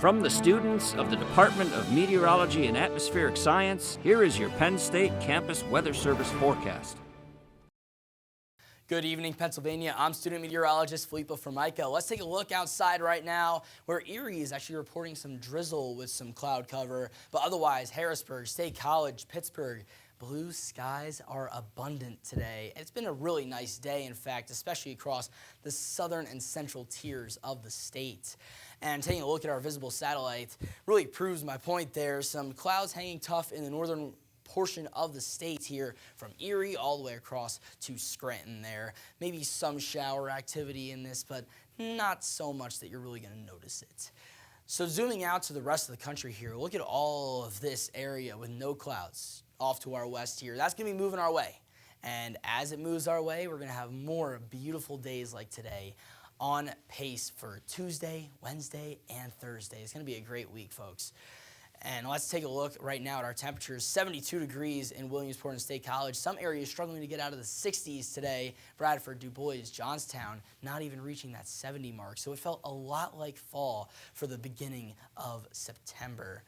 From the students of the Department of Meteorology and Atmospheric Science, here is your Penn State Campus Weather Service forecast. Good evening, Pennsylvania. I'm student meteorologist Filippo Formica. Let's take a look outside right now where Erie is actually reporting some drizzle with some cloud cover, but otherwise Harrisburg, State College, Pittsburgh, blue skies are abundant today. It's been a really nice day, in fact, especially across the southern and central tiers of the state. And taking a look at our visible satellite really proves my point there. Some clouds hanging tough in the northern portion of the state here from Erie all the way across to Scranton there. Maybe some shower activity in this, but not so much that you're really going to notice it. So zooming out to the rest of the country here, look at all of this area with no clouds off to our west here. That's going to be moving our way. And as it moves our way, we're going to have more beautiful days like today on pace for Tuesday, Wednesday, and Thursday. It's going to be a great week, folks. And let's take a look right now at our temperatures. 72 degrees in Williamsport and State College. Some areas struggling to get out of the 60s today. Bradford, Du Bois, Johnstown, not even reaching that 70 mark. So it felt a lot like fall for the beginning of September.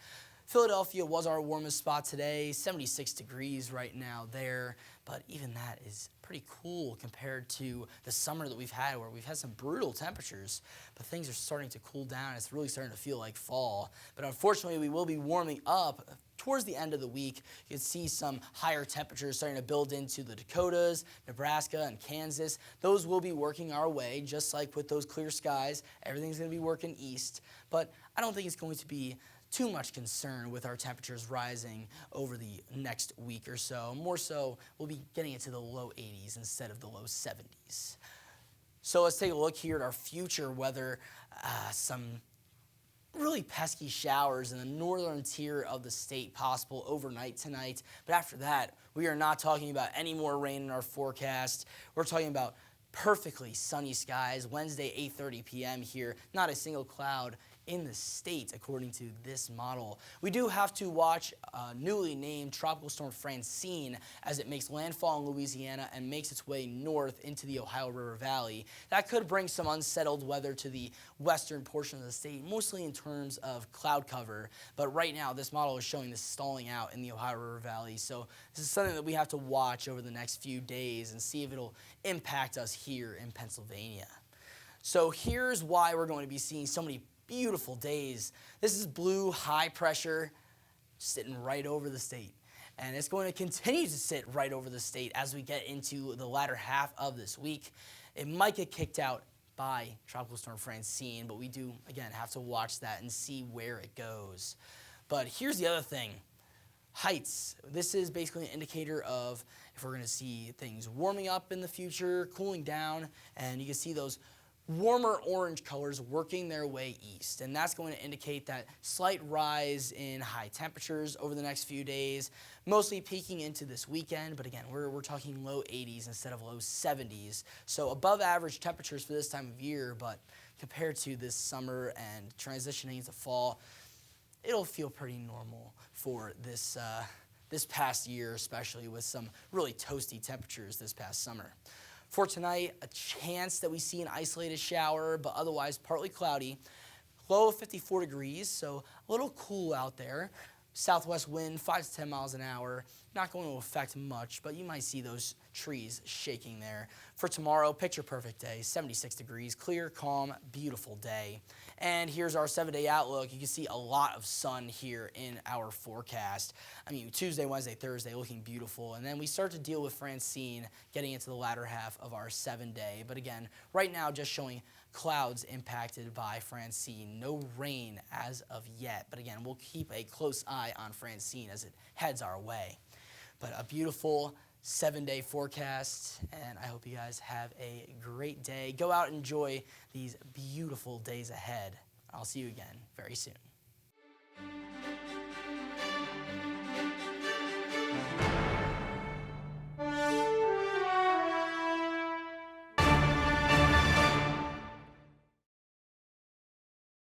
Philadelphia was our warmest spot today, 76 degrees right now there, but even that is pretty cool compared to the summer that we've had where we've had some brutal temperatures, but things are starting to cool down. It's really starting to feel like fall, but unfortunately we will be warming up towards the end of the week. You can see some higher temperatures starting to build into the Dakotas, Nebraska, and Kansas. Those will be working our way, just like with those clear skies. Everything's going to be working east, but I don't think it's going to be too much concern with our temperatures rising over the next week or so. More so, we'll be getting into the low 80s instead of the low 70s. So let's take a look here at our future weather. Some really pesky showers in the northern tier of the state possible overnight tonight. But after that, we are not talking about any more rain in our forecast. We're talking about perfectly sunny skies. Wednesday, 8:30 p.m. here. Not a single cloud in the state, according to this model. We do have to watch newly named Tropical Storm Francine as it makes landfall in Louisiana and makes its way north into the Ohio River Valley. That could bring some unsettled weather to the western portion of the state, mostly in terms of cloud cover. But right now, this model is showing this stalling out in the Ohio River Valley. So this is something that we have to watch over the next few days and see if it'll impact us here in Pennsylvania. So here's why we're going to be seeing so many beautiful days. This is blue high pressure sitting right over the state. And it's going to continue to sit right over the state as we get into the latter half of this week. It might get kicked out by Tropical Storm Francine, but we do, again, have to watch that and see where it goes. But here's the other thing. Heights. This is basically an indicator of if we're going to see things warming up in the future, cooling down, and you can see those warmer orange colors working their way east, and that's going to indicate that slight rise in high temperatures over the next few days, mostly peaking into this weekend, but again, we're talking low 80s instead of low 70s, so above average temperatures for this time of year, but compared to this summer and transitioning into fall, it'll feel pretty normal for this past year, especially with some really toasty temperatures this past summer. For tonight, a chance that we see an isolated shower, but otherwise partly cloudy. Low of 54 degrees, so a little cool out there. Southwest wind, 5 to 10 miles an hour. Not going to affect much, but you might see those trees shaking there. For tomorrow, picture perfect day, 76 degrees, clear, calm, beautiful day. And here's our 7-day outlook. You can see a lot of sun here in our forecast. I mean, Tuesday, Wednesday, Thursday looking beautiful. And then we start to deal with Francine getting into the latter half of our 7-day. But again, right now just showing clouds impacted by Francine. No rain as of yet. But again, we'll keep a close eye on Francine as it heads our way. But a beautiful 7-day forecast, and I hope you guys have a great day. Go out and enjoy these beautiful days ahead. I'll see you again very soon.